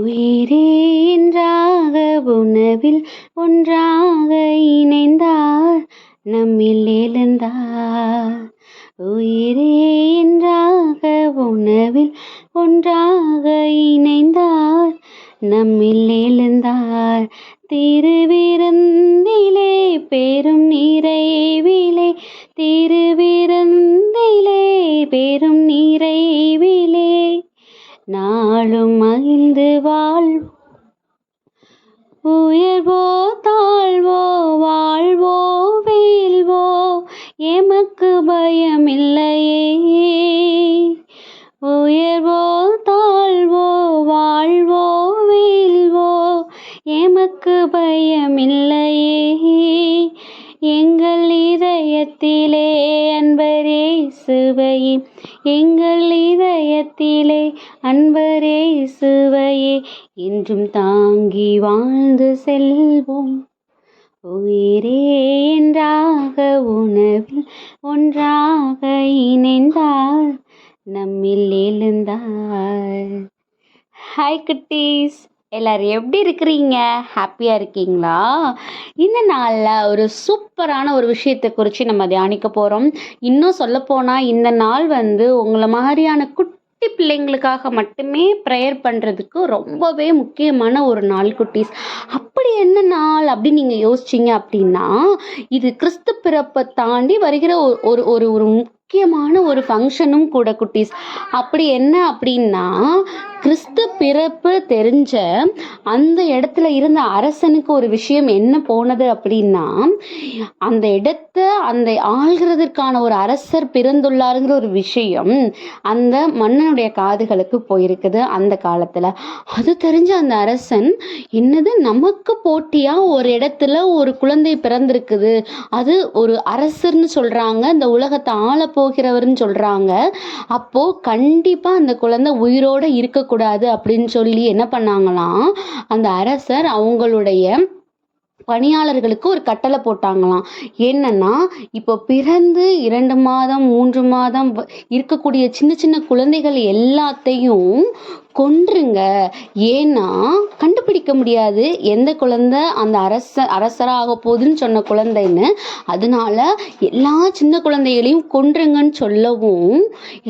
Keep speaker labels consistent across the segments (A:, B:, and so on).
A: உயிரே என்றாக உணவில் ஒன்றாக இணைந்தார் நம்மில் எழுந்தார். உயிரே என்றாக உணவில் ஒன்றாக இணைந்தார் நம்மில் எழுந்தார். திருவிருந்திலே பெரும் நிறைவிலே, திருவிருந்திலே பெரும் நிறைவிலே நாளும் மகிழ்ந்து வாழ்வோம். உயர்வோ தாழ்வோ வாழ்வோ வீழ்வோ எமக்கு பயமில்லையே. உயர்வோ தாழ்வோ வாழ்வோ வீழ்வோ எமக்கு பயமில்லையே. எங்கள் இதயத்திலே அன்பரே சுவையே, எங்கள் இதயத்திலே அன்பரே சுவையே என்றும் தாங்கி வாழ்ந்து செல்வோம். உயிரே என்றாக உணவில் ஒன்றாக இணைந்தார் நம்மில் எழுந்தார். ஹாய் குட்டீஸ், எல்லாரும் எப்படி இருக்கிறீங்க? ஹாப்பியாக இருக்கீங்களா? இந்த நாளில் ஒரு சூப்பரான ஒரு விஷயத்தை குறித்து நம்ம தியானிக்க போகிறோம். இன்னும் சொல்லப்போனால் இந்த நாள் உங்களை மாதிரியான குட்டி பிள்ளைங்களுக்காக மட்டுமே ப்ரேயர் பண்ணுறதுக்கு ரொம்பவே முக்கியமான ஒரு நாள் குட்டீஸ். அப்படி என்ன நாள் அப்படின்னு நீங்கள் யோசிச்சிங்க அப்படின்னா, இது கிறிஸ்து பிறப்பை தாண்டி வருகிற ஒரு ஒரு ஒரு முக்கியமான ஒரு ஃபங்க்ஷனும் கூட குட்டீஸ். அப்படி என்ன அப்படின்னா, கிறிஸ்து பிறப்பு தெரிஞ்ச அந்த இடத்துல இருந்த அரசனுக்கு ஒரு விஷயம் என்ன போனது அப்படின்னா, அந்த அந்த ஆள்கிறதுக்கான ஒரு அரசர் பிறந்துள்ளாருங்கிற ஒரு விஷயம் அந்த மன்னனுடைய காதுகளுக்கு போயிருக்குது அந்த காலத்துல. அது தெரிஞ்ச அந்த அரசன், என்னது நமக்கு போட்டியா ஒரு இடத்துல ஒரு குழந்தை பிறந்திருக்குது, அது ஒரு அரசர்னு சொல்றாங்க, இந்த உலகத்தை ஆள போகிறவர்னு சொல்றாங்க, அப்போ கண்டிப்பா அந்த குழந்தை உயிரோட இருக்கக்கூடாது அப்படின்னு சொல்லி என்ன பண்ணாங்களாம், அந்த அரசர் அவங்களுடைய பணியாளர்களுக்கு ஒரு கட்டளை போட்டாங்களாம். என்னன்னா, இப்போ பிறந்து 2 மாதம் 3 மாதம் இருக்கக்கூடிய சின்ன சின்ன குழந்தைகள் எல்லாத்தையும் கொன்றுங்க. ஏன்னா கண்டுபிடிக்க முடியாது எந்த குழந்தை அந்த அரசராக போகுதுன்னு சொன்ன குழந்தைன்னு. அதனால எல்லா சின்ன குழந்தைகளையும் கொன்றுங்கன்னு சொல்லவும்,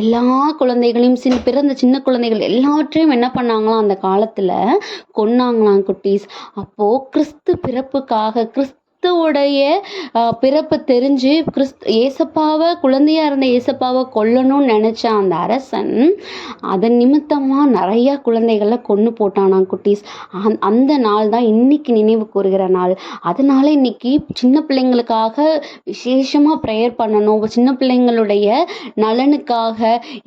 A: எல்லா குழந்தைகளையும் பிறந்த சின்ன குழந்தைகள் எல்லாவற்றையும் என்ன பண்ணாங்களாம், அந்த காலத்துல கொன்னாங்களாம் குட்டீஸ். அப்போ கிறிஸ்து பிறப்புக்காக, கிறிஸ்துவோடைய பிறப்பை தெரிஞ்சு ஏசப்பாவை, குழந்தையா இருந்த ஏசப்பாவை கொல்லணும்னு நினைச்ச அந்த அரசன் அதன் நிமித்தமா நிறைய குழந்தைகளை கொன்று போட்டானாம் குட்டீஸ். அந்த நாள் தான் இன்னைக்கு நினைவு கூறுகிற நாள். அதனால இன்னைக்கு சின்ன பிள்ளைங்களுக்காக விசேஷமா ப்ரேயர் பண்ணணும், சின்ன பிள்ளைங்களுடைய நலனுக்காக.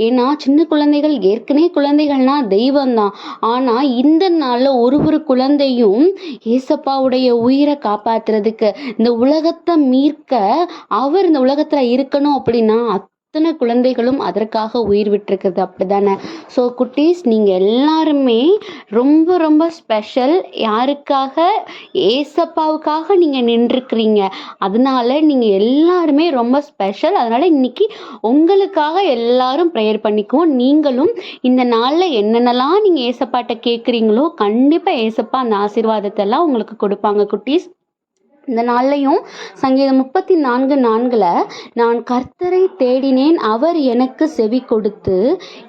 A: ஏன்னா சின்ன குழந்தைகள் ஏற்கனவே குழந்தைகள்னா தெய்வம் தான். ஆனா இந்த நாள்ல ஒரு குழந்தையும் ஏசப்பாவுடைய உயிரை காப்பாத்துறதுக்கு, இந்த உலகத்தை மீட்க அவர் இந்த உலகத்துல இருக்கணும் அப்படின்னா அத்தனை குழந்தைகளும் அதற்காக உயிர் விட்டுருக்குது. அப்படிதானே? ஸோ குட்டீஸ், நீங்க எல்லாருமே ரொம்ப ரொம்ப ஸ்பெஷல். யாருக்காக? ஏசப்பாவுக்காக நீங்க நின்றுக்கிறீங்க. அதனால நீங்க எல்லாருமே ரொம்ப ஸ்பெஷல். அதனால இன்னைக்கு உங்களுக்காக எல்லாரும் ப்ரேயர் பண்ணிக்குவோம். நீங்களும் இந்த நாள்ல என்னென்னலாம் நீங்க ஏசப்பாட்ட கேட்குறீங்களோ கண்டிப்பா ஏசப்பா அந்த ஆசீர்வாதத்தை எல்லாம் உங்களுக்கு கொடுப்பாங்க குட்டீஸ். இந்த நாள்லையும் சங்கீதம் 34:4 நான் கர்த்தரை தேடினேன், அவர் எனக்கு செவி கொடுத்து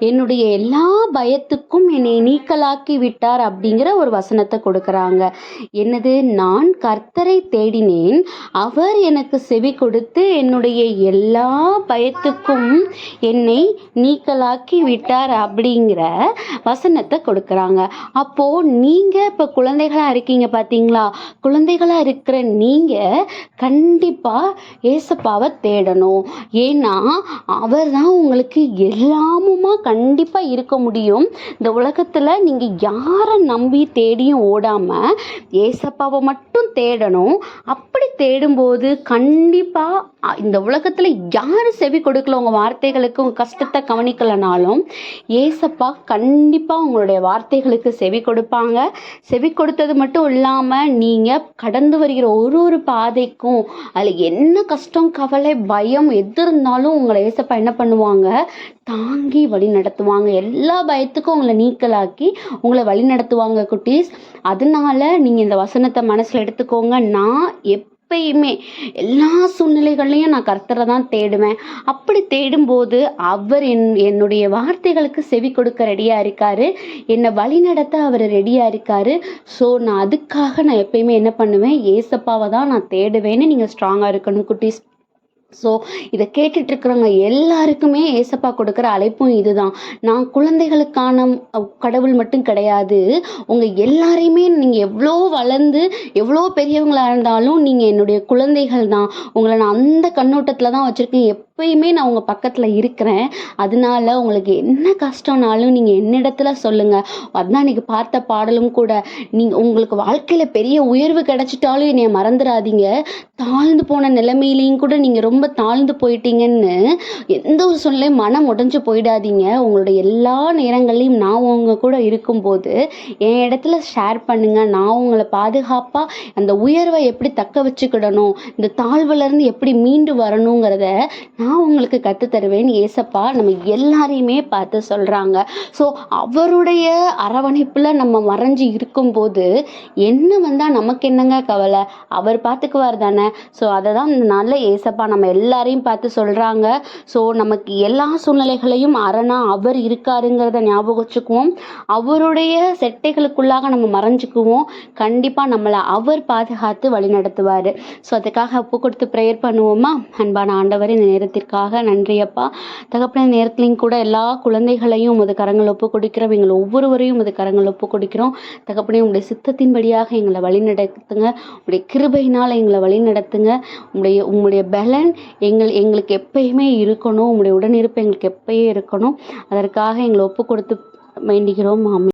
A: என்னுடைய எல்லா பயத்துக்கும் என்னை நீக்கலாக்கி விட்டார் அப்படிங்கிற ஒரு வசனத்தை கொடுக்குறாங்க. என்னது? நான் கர்த்தரை தேடினேன், அவர் எனக்கு செவி கொடுத்து என்னுடைய எல்லா பயத்துக்கும் என்னை நீக்கலாக்கி விட்டார் அப்படிங்கிற வசனத்தை கொடுக்குறாங்க. அப்போ நீங்க இப்ப குழந்தைகளா இருக்கீங்க பார்த்தீங்களா? குழந்தைகளா இருக்கிற நீங்க கண்டிப்பா ஏசப்பாவை தேடணும். ஏன்னா அவர் தான் உங்களுக்கு எல்லாமுமா கண்டிப்பா இருக்க முடியும். இந்த உலகத்துல நீங்க யாரை நம்பி தேடியும் ஓடாம ஏசப்பாவை மட்டும் தேடணும். அப்படி தேடும்போது கண்டிப்பா இந்த உலகத்தில் யார் செவி கொடுக்கல உங்கள் வார்த்தைகளுக்கு, உங்கள் கஷ்டத்தை கவனிக்கலைனாலும் ஏசப்பா கண்டிப்பாக உங்களுடைய வார்த்தைகளுக்கு செவி கொடுப்பாங்க. செவி கொடுத்தது மட்டும் இல்லாமல் நீங்கள் கடந்து வருகிற ஒரு ஒரு பாதைக்கும் அதில் என்ன கஷ்டம், கவலை, பயம் எது இருந்தாலும் உங்களை ஏசப்பா என்ன பண்ணுவாங்க, தாங்கி வழி நடத்துவாங்க. எல்லா பயத்துக்கும் உங்களை நீக்கலாக்கி உங்களை வழி நடத்துவாங்க குட்டீஸ். அதனால நீங்கள் இந்த வசனத்தை மனசில் எடுத்துக்கோங்க. நான் எப்பயுமே எல்லா சூழ்நிலைகள்லையும் நான் கர்த்தரை தான் தேடுவேன். அப்படி தேடும்போது அவர் என்னுடைய வார்த்தைகளுக்கு செவி கொடுக்க ரெடியாக இருக்காரு, என்னை வழி நடத்த அவர் ரெடியாக இருக்காரு. ஸோ நான் அதுக்காக நான் எப்பயுமே என்ன பண்ணுவேன், ஏசப்பாவை தான் நான் தேடுவேன்னு நீங்கள் ஸ்ட்ராங்காக இருக்கணும் குட்டீஸ். ஸோ இதை கேட்டுட்ருக்கிறவங்க எல்லாருக்குமே ஏசப்பா கொடுக்குற அழைப்பும் இதுதான். நான் குழந்தைகளுக்கான கடவுள் மட்டும் கிடையாது, உங்கள் எல்லாரையுமே நீங்கள் எவ்வளோ வளர்ந்து எவ்வளோ பெரியவங்களாக இருந்தாலும் நீங்கள் என்னுடைய குழந்தைகள் தான். உங்களை நான் அந்த கண்ணோட்டத்தில் தான் வச்சுருக்கேன். எப்பயுமே நான் உங்கள் பக்கத்தில் இருக்கிறேன். அதனால உங்களுக்கு என்ன கஷ்டம்னாலும் நீங்கள் என்னிடத்துல சொல்லுங்கள். அதுதான் இன்றைக்கி பார்த்த பாடலும் கூட. உங்களுக்கு வாழ்க்கையில் பெரிய உயர்வு கிடைச்சிட்டாலும் என்னை மறந்துடாதீங்க. தாழ்ந்து போன நிலைமையிலையும் கூட நீங்கள் ரொம்ப தாழ்ந்து போயிட்டீங்கன்னு எந்த ஒரு சூழ்நிலையும் மனம் உடைஞ்சு போயிடாதீங்க. உங்களுடைய எல்லா நேரங்களையும் நான் உங்க கூட இருக்கும்போது என் இடத்துல ஷேர் பண்ணுங்க. நான் உங்களை பாதுகாப்பாக அந்த உயர்வை எப்படி தக்க வச்சுக்கிடணும், இந்த தாழ்வுலேருந்து எப்படி மீண்டு வரணுங்கிறத நான் உங்களுக்கு கற்றுத்தருவேன். ஏசப்பா நம்ம எல்லாரையுமே பார்த்து சொல்கிறாங்க. ஸோ அவருடைய அரவணைப்பில் நம்ம மறைஞ்சு இருக்கும்போது என்ன வந்தால் நமக்கு என்னங்க கவலை, அவர் பார்த்துக்குவார் தானே. ஸோ அதை தான் இந்த நல்ல ஏசப்பா நம்ம எல்லாரையும் பார்த்து சொல்கிறாங்க. ஸோ நமக்கு எல்லா சூழ்நிலைகளையும் அரணா அவர் இருக்காருங்கிறத ஞாபகம் வச்சுக்குவோம். அவருடைய செட்டைகளுக்குள்ளாக நம்ம மறைஞ்சிக்குவோம். கண்டிப்பாக நம்மளை அவர் பாதுகாத்து வழி நடத்துவார். ஸோ அதுக்காக ஒப்பு கொடுத்து ப்ரேயர் பண்ணுவோமா? அன்பான ஆண்டவர், இந்த நேரத்திற்காக நன்றியப்பா. தகப்பன நேரத்துலையும் கூட எல்லா குழந்தைகளையும் உமது கரங்கள் ஒப்பு கொடுக்கிறோம். எங்களை ஒவ்வொருவரையும் உமது கரங்கள் ஒப்பு கொடுக்கிறோம். தகப்பனே, உங்களுடைய சித்தத்தின்படியாக எங்களை வழி நடத்துங்க. உங்களுடைய கிருபையினால் எங்களை வழி நடத்துங்க. உங்களுடைய பலன் எங்களுக்கு எப்பயுமே இருக்கணும். உங்களுடைய உடனிருப்பு எங்களுக்கு எப்பயே இருக்கணும். அதற்காக எங்களை ஒப்பு கொடுத்து வேண்டுகிறோம். ஆமென்.